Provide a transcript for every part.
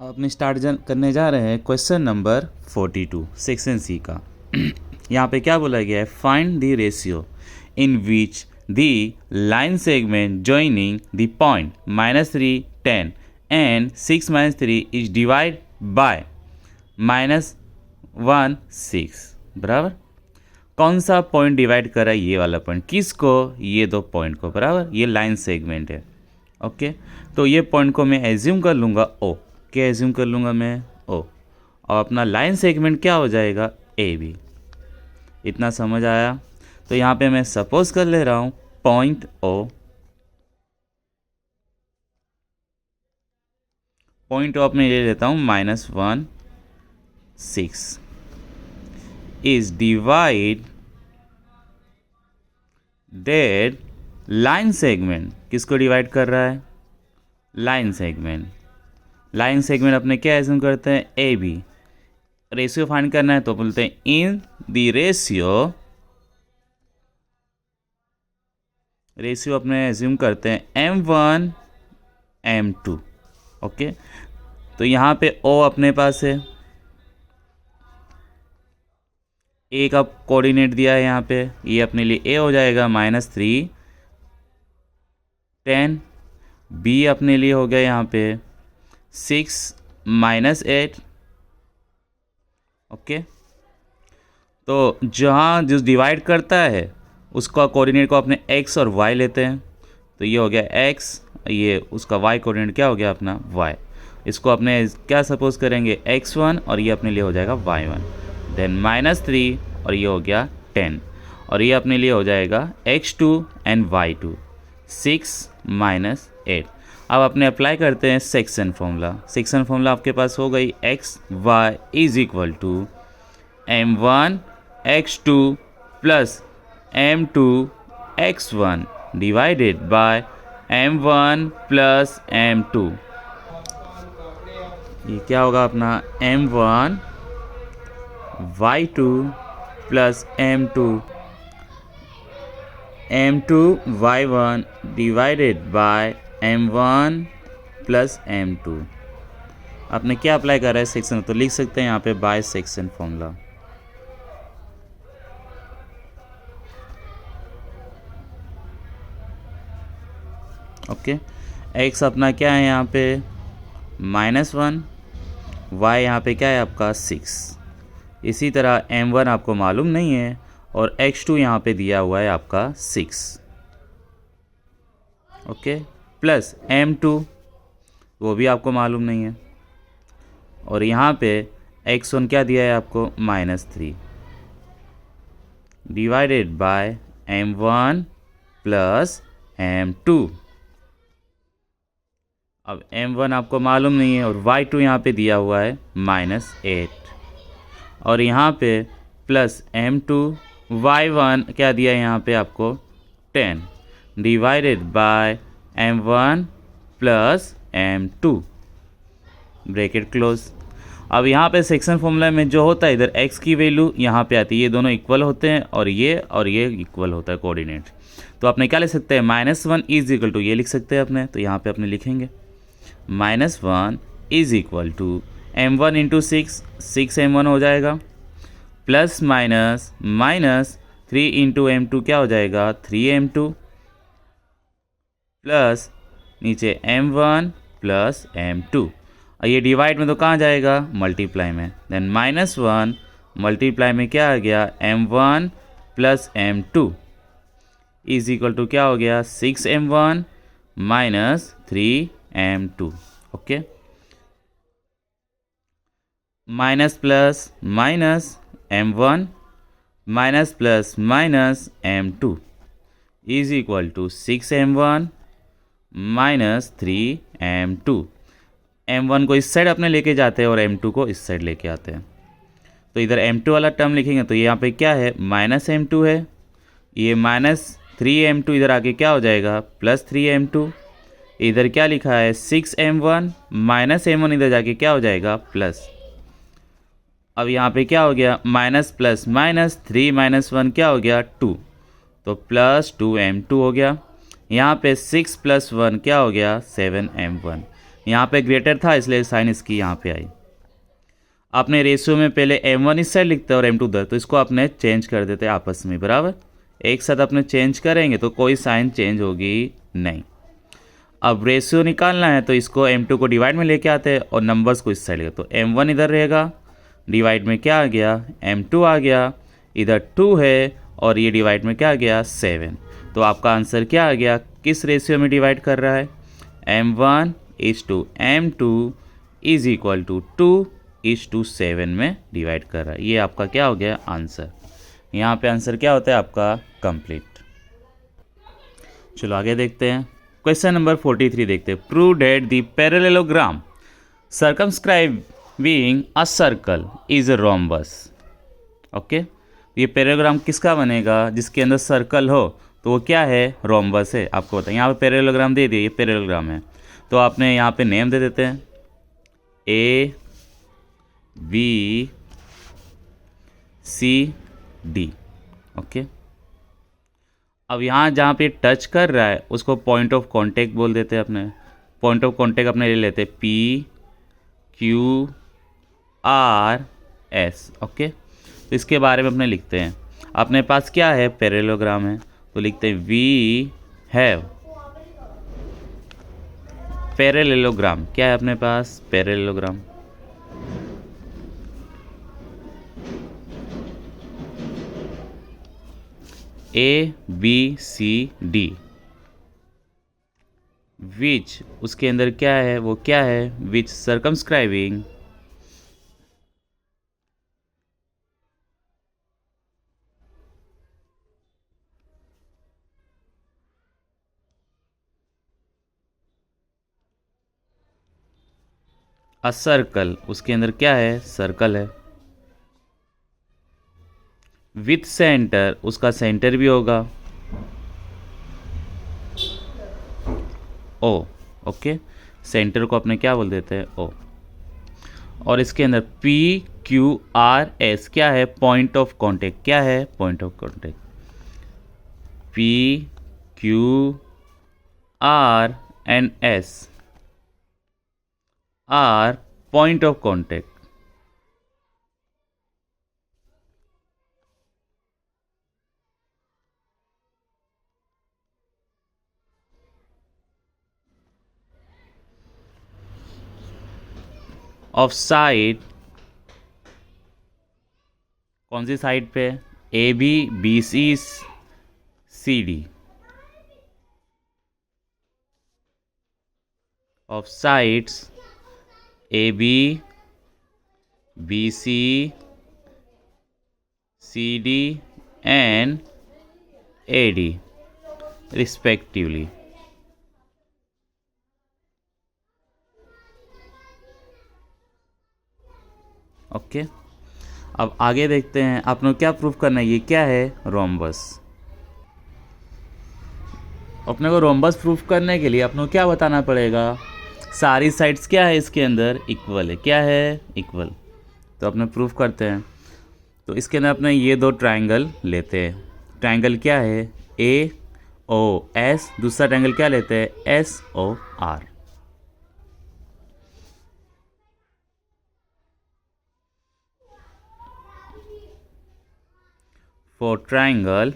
अब अपने करने जा रहे हैं क्वेश्चन नंबर 42 सेक्शन सी का। यहाँ पे क्या बोला गया है, find the ratio in which the line segment joining the point -3 10 and 6 -3 is divide by -1 6। बराबर, कौन सा पॉइंट डिवाइड कर रहा है, ये वाला पॉइंट, किसको, ये दो पॉइंट को। बराबर, ये लाइन सेगमेंट है। ओके, तो ये पॉइंट को मैं एज्यूम कर लूँगा ओ, क्या एज्यूम कर लूँगा मैं, ओ, और अपना लाइन सेगमेंट क्या हो जाएगा, ए बी। इतना समझ आया। तो यहाँ पे मैं सपोज कर ले रहा हूँ पॉइंट ओ, पॉइंट ओ अपने ले लेता हूँ -1 6 is divide dead line segment, किसको डिवाइड कर रहा है, लाइन सेगमेंट। लाइन सेगमेंट अपने क्या एज्यूम करते हैं, ए बी। रेशियो फाइंड करना है तो बोलते हैं इन द रेशियो अपने एज्यूम करते हैं m1 m2। ओके, तो यहाँ पे ओ अपने पास है, ए का कोऑर्डिनेट दिया है यहाँ पे, ये अपने लिए ए हो जाएगा -3 10, बी अपने लिए हो गया यहाँ पे 6 -8। ओके, तो जहाँ जो डिवाइड करता है उसका कोऑर्डिनेट को अपने x और y लेते हैं, तो ये हो गया x, ये उसका y कोऑर्डिनेट क्या हो गया अपना y। इसको अपने क्या सपोज करेंगे x1 और ये अपने लिए हो जाएगा y1, देन -3 और ये हो गया 10 और ये अपने लिए हो जाएगा x2 एंड y2 6 -8। अब अपने अप्लाई करते हैं सेक्शन फॉर्मूला। सेक्शन फॉर्मूला आपके पास हो गई x y is equal to m1 x2 plus m2 x1 divided by m1 plus m2। ये क्या होगा अपना m1 y2 plus m2 y1 divided by m1 plus m2। आपने क्या अप्लाई करा है सेक्शन, तो लिख सकते हैं यहाँ पे by section formula. Okay, x अपना क्या है यहाँ पे -1, y यहाँ पे क्या है आपका 6। इसी तरह m1 आपको मालूम नहीं है और x2 यहाँ पे दिया हुआ है आपका 6। ओके, प्लस m2 वो भी आपको मालूम नहीं है और यहाँ पे x1 क्या दिया है आपको -3 divided by m1 plus m2। अब m1 आपको मालूम नहीं है और y2 यहाँ पे दिया हुआ है -8 और यहाँ पे प्लस m2, y1 क्या दिया है यहाँ पे आपको 10 divided by m1 plus m2 bracket close. अब यहाँ पे सेक्शन फॉर्मूला में जो होता है, इधर x की वैल्यू यहाँ पे आती है, ये दोनों इक्वल होते हैं और ये इक्वल होता है कोऑर्डिनेट। तो आपने क्या लिख सकते हैं, -1 इज इक्वल टू, ये लिख सकते हैं अपने, तो यहाँ पे अपने लिखेंगे -1 is equal to m1 into 6 m1 हो जाएगा, प्लस माइनस 3 इंटू m2 क्या हो जाएगा 3 m2, प्लस नीचे m1 प्लस m2। और ये डिवाइड में तो कहाँ जाएगा, मल्टीप्लाई में, देन -1 मल्टीप्लाई में क्या आ गया m1 plus m2 is equal to क्या हो गया 6 m1 minus 3 m2। Okay, minus plus minus m1 minus plus minus m2 is equal to 6 m1 minus 3 m2। m1 को इस साइड अपने लेके जाते हैं और m2 को इस साइड लेके आते हैं, तो इधर m2 वाला टर्म लिखेंगे तो यहाँ पे क्या है -m2 है, ये -3 m2 इधर आके क्या हो जाएगा +3 m2। इधर क्या लिखा है 6 m1 माइनस m1 इधर जाके क्या हो जाएगा प्लस। अब यहाँ पे क्या हो गया माइनस प्लस माइनस 3 - 1 क्या हो गया 2, तो +2 m2 हो गया। यहाँ पे 6 + 1 क्या हो गया 7 m1। यहाँ पे ग्रेटर था इसलिए साइन इसकी यहाँ पे आई। आपने रेशियो में पहले m1 इस साइड लिखते हैं और m2 उधर, तो इसको अपने चेंज कर देते हैं आपस में, बराबर। एक साथ अपने चेंज करेंगे तो कोई साइन चेंज होगी नहीं। अब रेशियो निकालना है तो इसको m2 को डिवाइड में लेके आते हैं और नंबर्स को इस साइड लेके, तो m1 इधर रहेगा, डिवाइड में क्या आ गया m2 आ गया, इधर 2 है और ये डिवाइड में क्या आ गया 7। तो आपका आंसर क्या आ गया, किस रेशियो में डिवाइड कर रहा है, m1:m2 इज इक्वल टू 2:7 में डिवाइड कर रहा है। ये आपका क्या हो गया आंसर। यहाँ पे आंसर क्या होता है आपका कंप्लीट। चलो आगे देखते हैं, क्वेश्चन नंबर 43 देखते हैं। Prove that the parallelogram circumscribing a circle is a rhombus. Okay, ये पैरेललोग्राम किसका बनेगा, जिसके अंदर सर्कल हो तो वो क्या है, रोम्बस है। आपको बताएं, यहाँ पे पैरेललोग्राम दे दिए, ये पैरेललोग्राम है, तो आपने यहाँ पे नेम दे देते हैं A B C D। Okay, अब यहाँ जहाँ पे टच कर रहा है उसको पॉइंट ऑफ कांटेक्ट बोल देते हैं अपने। पॉइंट ऑफ कांटेक्ट अपने ले लेते हैं P Q R S। Okay, तो इसके बारे में अपने लिखते हैं, अपने पास क्या है पैरेललोग्राम है, तो लिखते हैं वी हैव पैरेललोग्राम। क्या है अपने पास पैरेललोग्राम, ABCD, विच उसके अंदर क्या है, वो क्या है, विच सर्कमस्क्राइबिंग अ सर्कल, उसके अंदर क्या है सर्कल है। विथ सेंटर, उसका सेंटर भी होगा O। ओके, सेंटर को अपने क्या बोल देते हैं O। और इसके अंदर PQRS क्या है, पॉइंट ऑफ कांटेक्ट। क्या है point of contact, PQR and S are point of contact. Of side, कौन सी साइड पे, AB BC CD। Of sides AB BC CD and AD respectively। Okay, अब आगे देखते हैं, आपने क्या प्रूफ करना है, ये क्या है रोम्बस। अपने को रोम्बस प्रूफ करने के लिए अपने को क्या बताना पड़ेगा, सारी साइड्स क्या है इसके अंदर इक्वल है। क्या है इक्वल, तो अपने प्रूफ करते हैं। तो इसके अंदर अपने ये दो ट्रायंगल लेते हैं, ट्रायंगल क्या है AOS, दूसरा ट्रायंगल क्या लेते हैं SOR। फॉर ट्रायंगल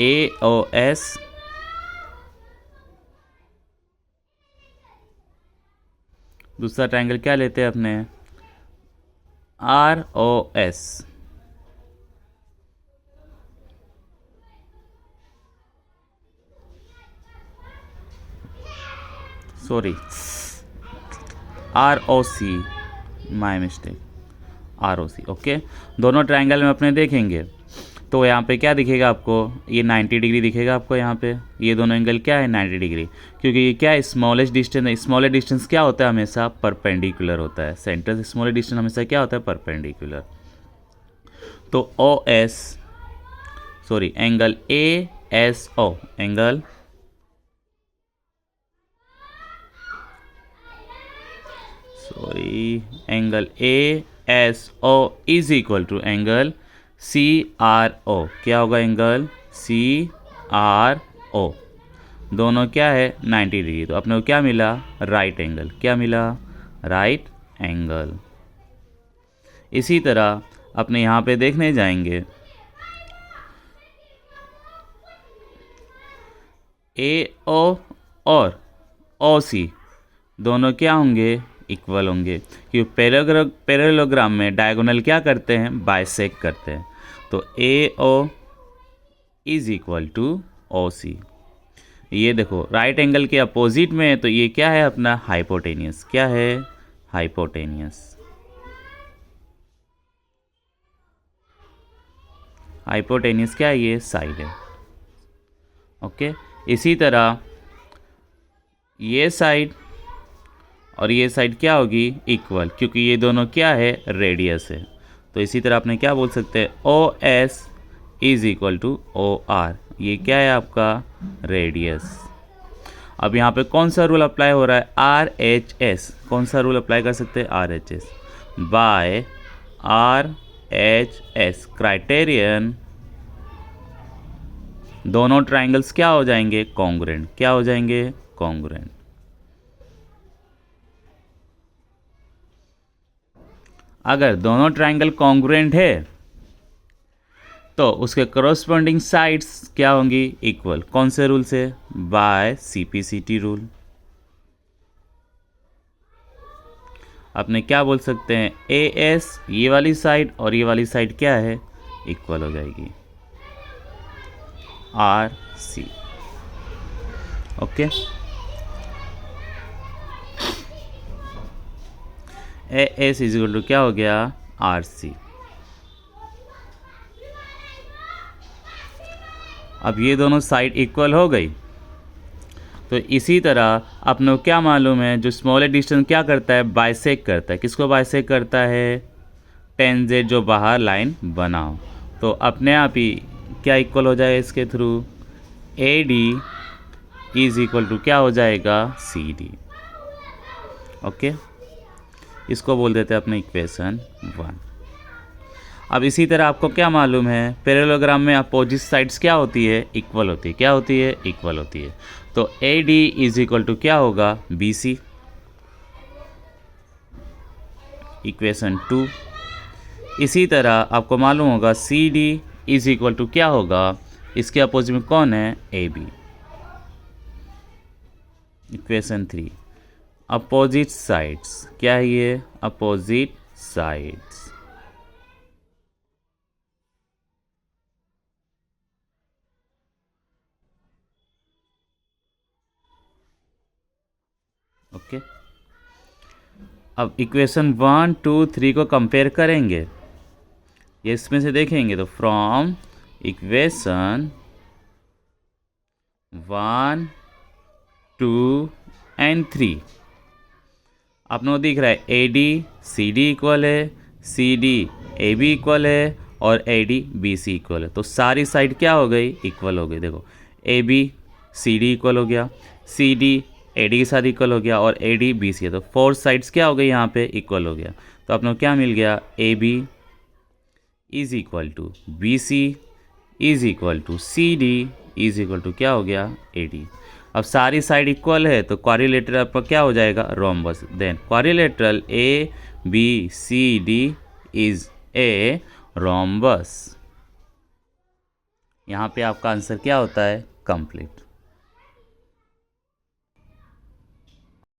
AOS दूसरा ट्रायंगल क्या लेते हैं अपने ROS। Sorry ROC, my mistake, ROC। Okay, दोनों ट्रायंगल में अपने देखेंगे तो यहाँ पे क्या दिखेगा आपको, ये 90 डिग्री दिखेगा आपको। यहाँ पे ये दोनों एंगल क्या है 90 डिग्री, क्योंकि ये क्या है स्मॉलेस्ट डिस्टेंस है। स्मॉलेस्ट डिस्टेंस क्या होता है हमेशा परपेंडिकुलर होता है, सेंटर से स्मॉलेस्ट डिस्टेंस हमेशा क्या होता है परपेंडिकुलर। तो OS sorry angle ASO, angle angle ASO is equal to angle CRO। क्या होगा एंगल CRO। दोनों क्या है 90 डिग्री, तो अपने को क्या मिला राइट एंगल। क्या मिला राइट एंगल। इसी तरह अपने यहाँ पे देखने जाएंगे ए ओ और ओ सी दोनों क्या होंगे इक्वल होंगे, क्योंकि पैरेललोग्राम में डायगोनल क्या करते हैं बाइसेक्ट करते हैं। तो A O is equal to O C. ये देखो राइट एंगल के अपोजिट में है, तो ये क्या है अपना हाइपोटेनियस। क्या है हाइपोटेनियस। हाइपोटेनियस क्या है ये साइड है। ओके, इसी तरह ये साइड और ये साइड क्या होगी इक्वल, क्योंकि ये दोनों क्या है रेडियस है। तो इसी तरह आपने क्या बोल सकते हैं O S is equal to O R. ये क्या है आपका रेडियस। अब यहाँ पे कौन सा रूल अप्लाई हो रहा है आर एच एस। कौन सा रूल अप्लाई कर सकते हैं R H S by R H S criterion. दोनों ट्राइंगल्स क्या हो जाएंगे कॉन्ग्रुएंट। क्या हो जाएंगे कॉन्ग्रुएंट। अगर दोनों ट्राइंगल कॉन्ग्रुएंट है तो उसके करस्पॉन्डिंग साइड्स क्या होंगी इक्वल। कौन से रूल से बाय सीपीसीटी रूल। अपने क्या बोल सकते हैं ए एस ये वाली साइड और ये वाली साइड क्या है इक्वल हो जाएगी R C. Okay, A S is equal to क्या हो गया आर सी। अब ये दोनों साइड इक्वल हो गई, तो इसी तरह अपने को क्या मालूम है जो स्मॉलेस्ट डिस्टेंस क्या करता है बाइसेक्ट करता है। किसको बाइसेक्ट करता है टेंजेंट जो बाहर लाइन बनाओ। तो अपने आप ही क्या इक्वल हो जाएगा इसके through A D is equal to क्या हो जाएगा सी डी। ओके, इसको बोल देते हैं अपने इक्वेशन 1। अब इसी तरह आपको क्या मालूम है पैरेललोग्राम में अपोजिट साइड्स क्या होती है इक्वल होती है। क्या होती है इक्वल होती है। तो A D is equal to क्या होगा बी सी। इक्वेशन 2। इसी तरह आपको मालूम होगा C D is equal to क्या होगा इसके अपोजिट में कौन है A B. Equation 3। Opposite sides क्या है ये अपोजिट साइड्स। ओके, अब इक्वेशन 1 2 3 को कंपेयर करेंगे। ये इसमें से देखेंगे तो फ्रॉम इक्वेशन 1 2 एंड 3 आप लोगों को दिख रहा है A D C D equal है, C D A B equal है और A D B C equal है। तो सारी साइड क्या हो गई इक्वल हो गई। देखो A B C D equal हो गया, सी डी ए डी के साथ इक्वल हो गया और ए डी बी सी है। तो 4 साइड्स क्या हो गई यहाँ पे इक्वल हो गया। तो आप लोग क्या मिल गया A B is equal to B C is equal to C D is equal to क्या हो गया ए डी। अब सारी साइड इक्वल है तो क्वाड्रिलेटरल आपका क्या हो जाएगा rhombus. Then quadrilateral A B C D is a rhombus. यहाँ पे आपका आंसर क्या होता है कंप्लीट।